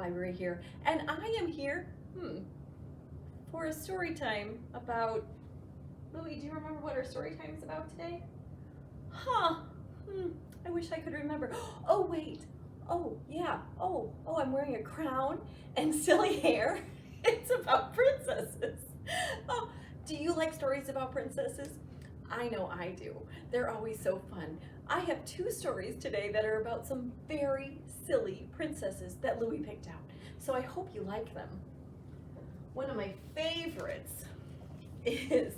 Library here, and I am here for a story time about, Louie, do you remember what our story time is about today? I wish I could remember. Oh, wait. Oh, yeah. Oh, I'm wearing a crown and silly hair. It's about princesses. Oh, do you like stories about princesses? I know I do. They're always so fun. I have 2 stories today that are about some very silly princesses that Louie picked out. So I hope you like them. One of my favorites is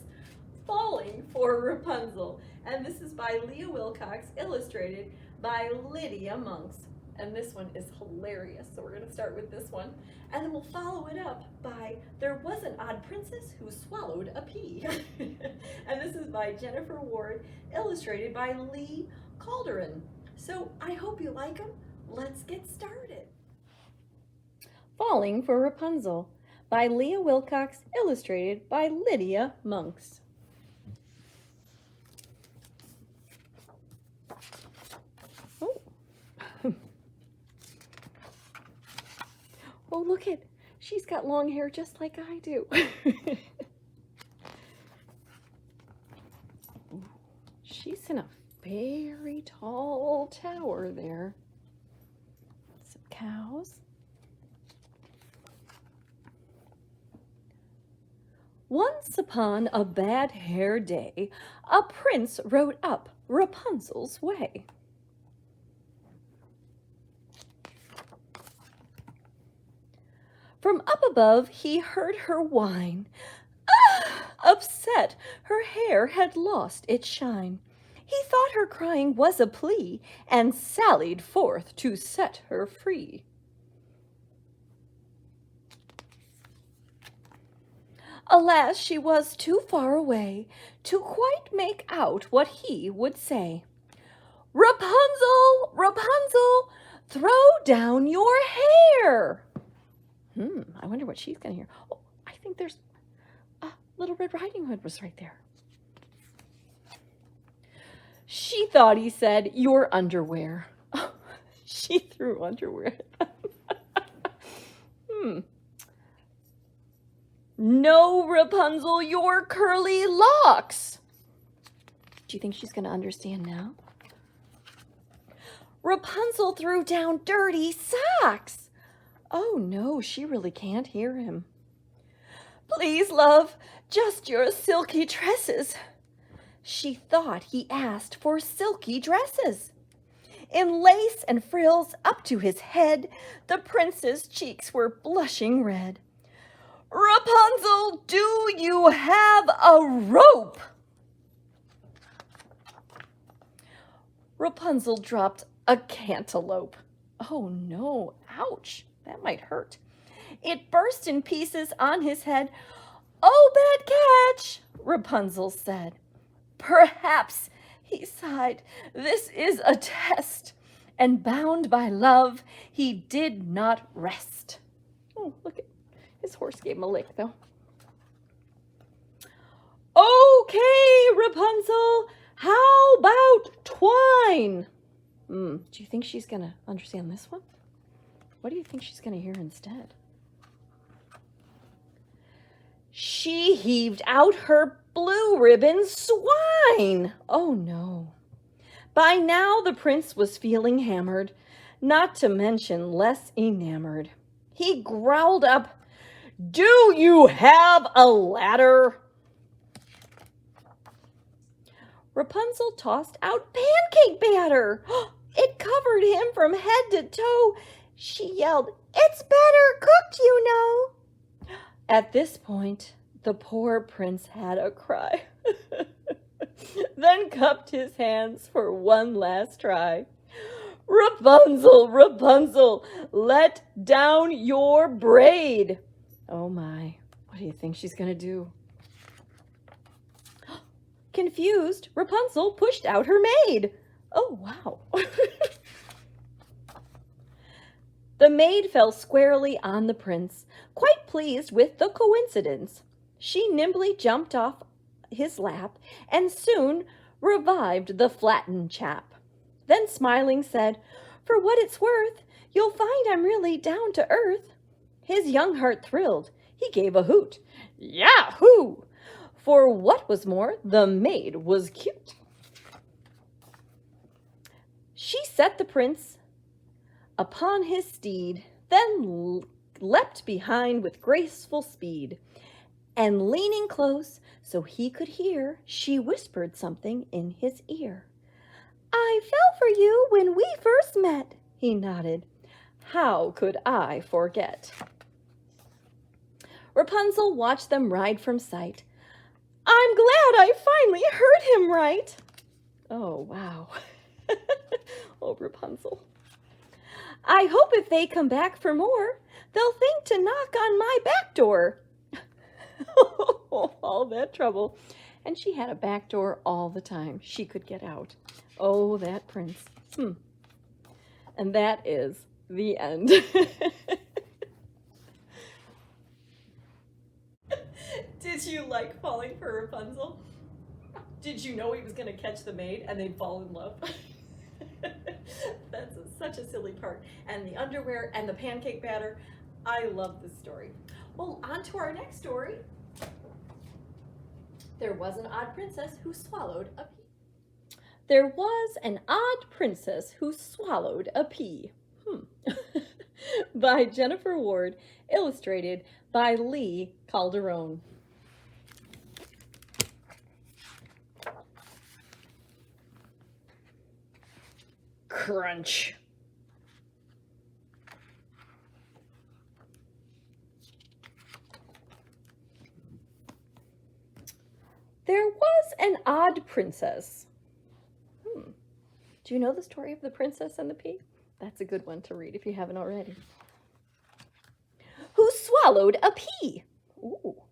Falling for Rapunzel, and this is by Leah Wilcox, illustrated by Lydia Monks. And this one is hilarious, so we're going to start with this one, and then we'll follow it up by There Was an Odd Princess Who Swallowed a Pea. And this is by Jennifer Ward, illustrated by Lee Calderon. So I hope you like them. Let's get started. Falling for Rapunzel by Leah Wilcox, illustrated by Lydia Monks. Oh, look it. She's got long hair just like I do. She's in a very tall tower there. Some cows. Once upon a bad hair day, a prince rode up Rapunzel's way. From up above he heard her whine. Upset, her hair had lost its shine. He thought her crying was a plea, and sallied forth to set her free. Alas, she was too far away to quite make out what he would say. Rapunzel, Rapunzel, throw down your hair. I wonder what she's going to hear. Oh, I think there's Little Red Riding Hood was right there. She thought he said, your underwear. Oh, she threw underwear at them. No, Rapunzel, your curly locks. Do you think she's going to understand now? Rapunzel threw down dirty socks. Oh, no, she really can't hear him. Please, love, just your silky tresses. She thought he asked for silky dresses. In lace and frills up to his head, the prince's cheeks were blushing red. Rapunzel, do you have a rope? Rapunzel dropped a cantaloupe. Oh, no, ouch. That might hurt. It burst in pieces on his head. Oh, bad catch, Rapunzel said. Perhaps, he sighed, this is a test. And bound by love, he did not rest. Oh, look at his horse gave him a lick, though. Okay, Rapunzel, how about twine? Do you think she's going to understand this one? What do you think she's going to hear instead? She heaved out her blue ribbon swine. Oh, no. By now the prince was feeling hammered, not to mention less enamored. He growled up, do you have a ladder? Rapunzel tossed out pancake batter. It covered him from head to toe. She yelled, it's better cooked, you know. At this point, the poor prince had a cry, then cupped his hands for one last try. Rapunzel, Rapunzel, let down your braid. Oh my, what do you think she's going to do? Confused, Rapunzel pushed out her maid. Oh, wow. The maid fell squarely on the prince, quite pleased with the coincidence. She nimbly jumped off his lap and soon revived the flattened chap. Then smiling said, for what it's worth, You'll find I'm really down to earth." His young heart thrilled. He gave a hoot. Yahoo! For what was more, the maid was cute. She set the prince upon his steed, then leapt behind with graceful speed, and leaning close so he could hear, she whispered something in his ear. "I fell for you when we first met," he nodded. "How could I forget?" Rapunzel watched them ride from sight. "I'm glad I finally heard him right." Oh, wow. Oh, Rapunzel. "I hope if they come back for more, they'll think to knock on my back door." All that trouble. And she had a back door all the time. She could get out. Oh, that prince. And that is the end. Did you like falling for Rapunzel? Did you know he was going to catch the maid and they'd fall in love? That's such a silly part. And the underwear and the pancake batter. I love this story. Well, on to our next story. There was an odd princess who swallowed a pea. There was an odd princess who swallowed a pea. By Jennifer Ward, illustrated by Lee Calderon. Crunch. There was an odd princess. Do you know the story of the princess and the pea? That's a good one to read if you haven't already. Who swallowed a pea? Ooh.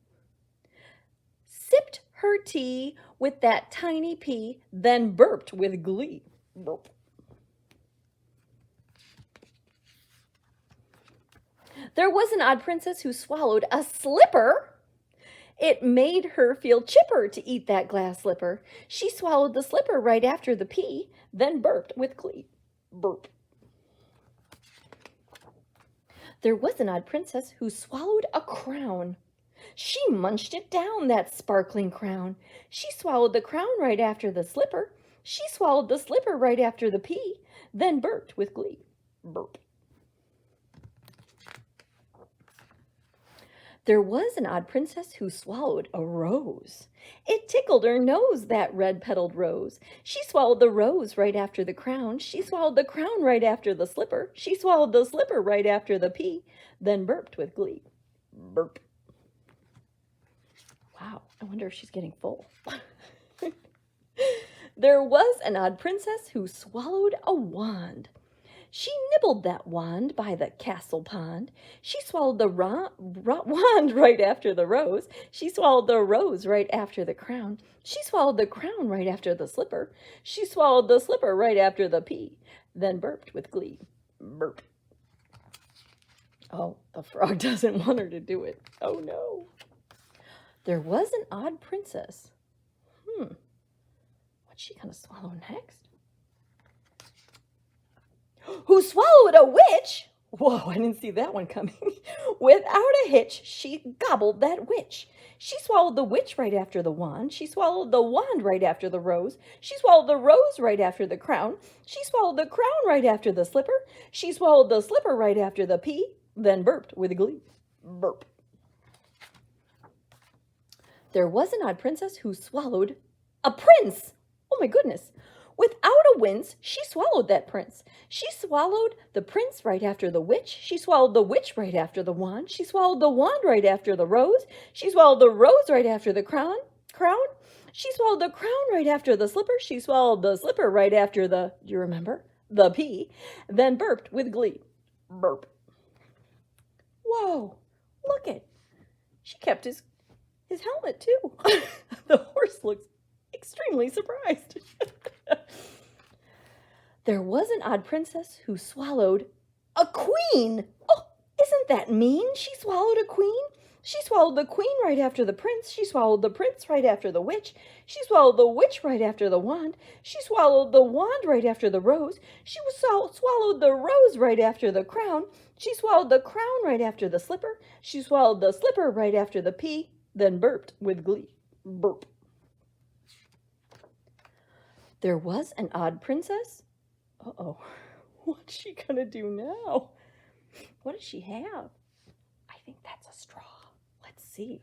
Sipped her tea with that tiny pea, then burped with glee. Burp. There was an odd princess who swallowed a slipper. It made her feel chipper to eat that glass slipper. She swallowed the slipper right after the pea, then burped with glee. Burp. There was an odd princess who swallowed a crown. She munched it down, that sparkling crown. She swallowed the crown right after the slipper. She swallowed the slipper right after the pea, then burped with glee. Burp. There was an odd princess who swallowed a rose. It tickled her nose, that red-petaled rose. She swallowed the rose right after the crown. She swallowed the crown right after the slipper. She swallowed the slipper right after the pea, then burped with glee. Burp. Wow, I wonder if she's getting full. There was an odd princess who swallowed a wand. She nibbled that wand by the castle pond. She swallowed the wand right after the rose. She swallowed the rose right after the crown. She swallowed the crown right after the slipper. She swallowed the slipper right after the pea, then burped with glee. Burp. Oh, the frog doesn't want her to do it. Oh, no. There was an odd princess. What's she going to swallow next? Who swallowed a witch? Whoa, I didn't see that one coming. Without a hitch, she gobbled that witch. She swallowed the witch right after the wand. She swallowed the wand right after the rose. She swallowed the rose right after the crown. She swallowed the crown right after the slipper. She swallowed the slipper right after the pea, then burped with glee. Burp. There was an odd princess who swallowed a prince. Oh my goodness. Without a wince, she swallowed that prince. She swallowed the prince right after the witch. She swallowed the witch right after the wand. She swallowed the wand right after the rose. She swallowed the rose right after the crown. She swallowed the crown right after the slipper. She swallowed the slipper right after the, do you remember? The pea. Then burped with glee. Burp. Whoa, look it. She kept his helmet too. The horse looks extremely surprised. There was an odd princess who swallowed a queen. Oh, isn't that mean? She swallowed a queen. She swallowed the queen right after the prince. She swallowed the prince right after the witch. She swallowed the witch right after the wand. She swallowed the wand right after the rose. She swallowed the rose right after the crown. She swallowed the crown right after the slipper. She swallowed the slipper right after the pea, then burped with glee. Burp. There was an odd princess. Uh-oh, what's she gonna do now? What does she have? I think that's a straw. Let's see.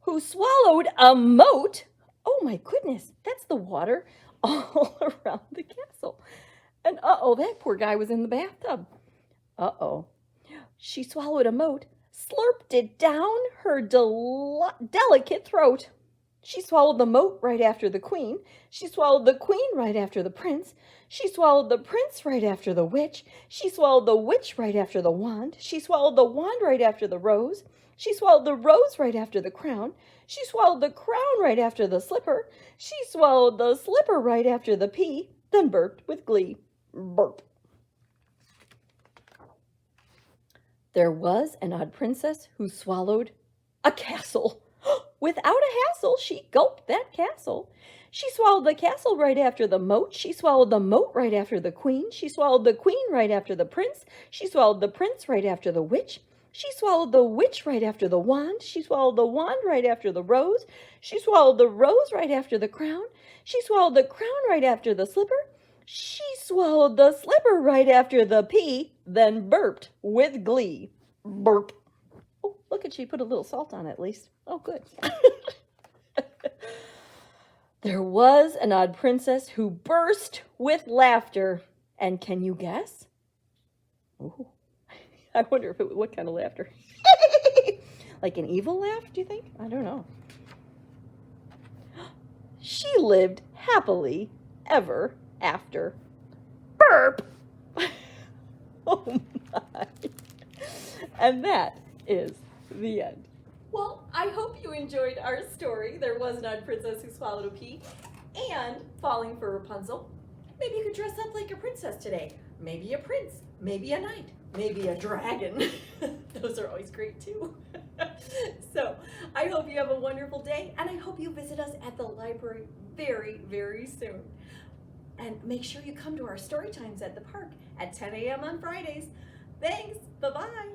Who swallowed a moat? Oh my goodness, that's the water all around the castle. And uh-oh, that poor guy was in the bathtub. Uh-oh. She swallowed a moat, slurped it down her delicate throat. She swallowed the moat right after the queen. She swallowed the queen right after the prince. She swallowed the prince right after the witch. She swallowed the witch right after the wand. She swallowed the wand right after the rose. She swallowed the rose right after the crown. She swallowed the crown right after the slipper. She swallowed the slipper right after the pea, then burped with glee. Burp. There was an odd princess who swallowed a castle. Without a hassle, she gulped that castle. She swallowed the castle right after the moat. She swallowed the moat right after the queen. She swallowed the queen right after the prince. She swallowed the prince right after the witch. She swallowed the witch right after the wand. She swallowed the wand right after the rose. She swallowed the rose right after the crown. She swallowed the crown right after the slipper. She swallowed the slipper right after the pea, then burped with glee. Burp. Oh, look at she put a little salt on it at least. Oh, good. There was an odd princess who burst with laughter. And can you guess? Ooh. I wonder what kind of laughter. Like an evil laugh, do you think? I don't know. She lived happily ever after. Burp! Oh my. And that is the end. Well, I hope you enjoyed our story. There was an odd princess who swallowed a pea and falling for Rapunzel. Maybe you could dress up like a princess today. Maybe a prince, maybe a knight, maybe a dragon. Those are always great too. So I hope you have a wonderful day, and I hope you visit us at the library very, very soon. And make sure you come to our story times at the park at 10 a.m. on Fridays. Thanks. Bye-bye.